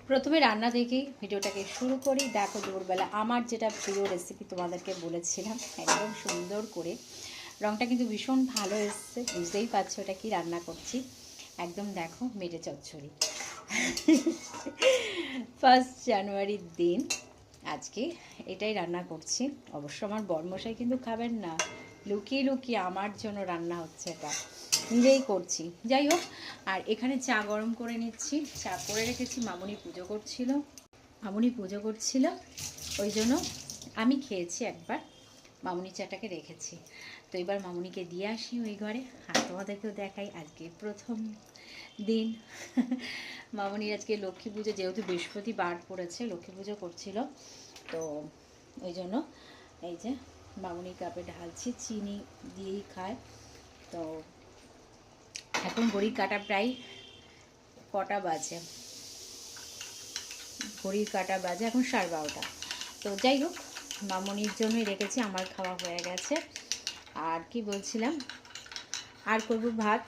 প্রথমে রান্না দেখেই ভিডিওটাকে শুরু করি। দেখো দুপুরবেলা আমার যেটা প্রিয় রেসিপি তোমাদেরকে বলেছিলাম, একদম সুন্দর করে রঙটা কিন্তু ভীষণ ভালো এসছে, বুঝতেই পারছো এটা কি রান্না করছি। একদম দেখো মেটে চচ্চড়ি। 1 জানুয়ারির দিন আজকে এটাই রান্না করছি। অবশ্য আমার বরমশাই কিন্তু খাবেন না, লুকিয়ে লুকিয়ে আমার জন্য রান্না হচ্ছে, এটা নিজেই করছি। যাই হোক, আর এখানে চা গরম করে নিচ্ছি। চা করে রেখেছি, মামুনি পুজো করছিল, ওই জন্য আমি খেয়েছি একবার, মামুনি চাটাকে রেখেছি। তো এবার মামুনিকে দিয়ে আসি ওই ঘরে, আর তোমাদেরকেও দেখাই আজকে প্রথম দিন। মামুনির আজকে লক্ষ্মী পুজো, যেহেতু বৃহস্পতিবার পড়েছে, লক্ষ্মী পুজো করছিল, তো ওই জন্য এই যে মামুনি কাপে ঢালছি, চিনি দিয়েই খায়। তো এখন ঘড়ির কাঁটা প্রায় কটা বাজে, ঘড়ির কাঁটা বাজে এখন 12:30। তো যাই হোক, মামুনির জন্যই রেখেছি, আমার খাওয়া হয়ে গেছে। আর কি বলছিলাম, আর করব ভাত।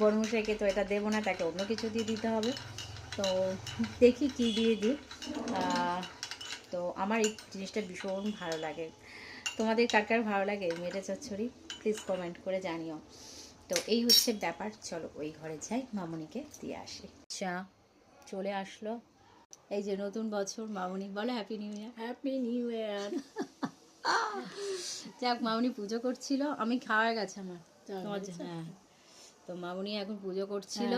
বড়মশাইকে তো এটা দেবো না, তাকে অন্য কিছু দিয়ে দিতে হবে। তো দেখি কি দিয়ে দিই। তো আমার এই জিনিসটা ভীষণ ভালো লাগে। তোমাদের কার কার ভালো লাগে মেটে চচ্চড়ি, প্লিজ কমেন্ট করে জানিও। তো এই হচ্ছে ব্যাপার, চলো ওই ঘরে যাই, মামুনিকে দিয়ে আসি। চা চলে আসলো, এই যে নতুন বছর। মামুনি বলো happy new year. Happy new year. যাক, মামুনি পুজো করছিল, আমি খাওয়া গেছে আমার তোমার। হ্যাঁ, তো মামুনি এখন পুজো করছিল,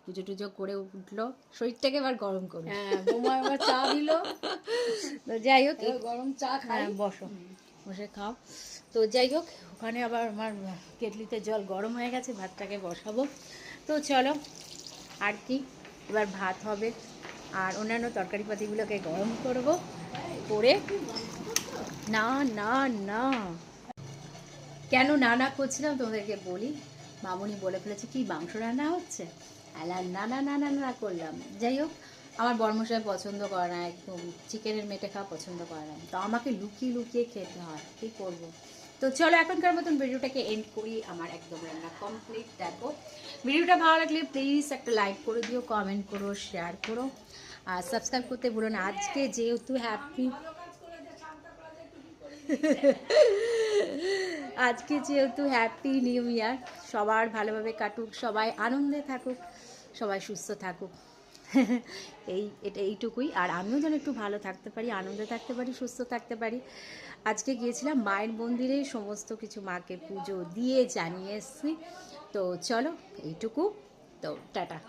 পুজো টুজো করে উঠলো, শরীরটাকে এবার গরম করো। হ্যাঁ, বোমা এবার চা দিল। তো যাই হোক, গরম চা খাই। বসো, বসে খাও। তো যাই হোক, ওখানে আবার আমার কেটলিতে জল গরম হয়ে গেছে, ভাতটাকে বসাবো। তো চলো, আর কি, এবার ভাত হবে, আর অন্যান্য তরকারিপাতিগুলোকে গরম করব করে। না না না, কেন না না করছিলাম তোমাদেরকে বলি। মামুনি বলে ফেলেছে কি মাংস রান্না হচ্ছে, আলা না না না না না করলাম। যাই হোক, আমার বরমশাই পছন্দ করে না, একদম চিকেনের মেটে খাওয়া পছন্দ করে না, তো আমাকে লুকিয়ে লুকিয়ে খেতে হয়, কী করবো। তো চলো এখনকার মতন ভিডিওটাকে এন্ড করি, আমার একদম রান্না কমপ্লিট। দেখো, ভিডিওটা ভালো লাগলে প্লিজ একটা লাইক করে দিও, কমেন্ট করো, শেয়ার করো, আর সাবস্ক্রাইব করতে ভুলো না। আজকে যেহেতু হ্যাপি নিউ ইয়ার, সবার ভালোভাবে কাটুক, সবাই আনন্দে থাকুক, সবাই সুস্থ থাকুক। এইটুকুই। আর আমিও যেন একটু ভালো থাকতে পারি, আনন্দে থাকতে পারি, সুস্থ থাকতে পারি। আজকে গিয়েছিলাম মায়ের মন্দিরে, সমস্ত কিছু মাকে পুজো দিয়ে জানিয়ে এসেছি। তো চলো এইটুকু, তো টাটা।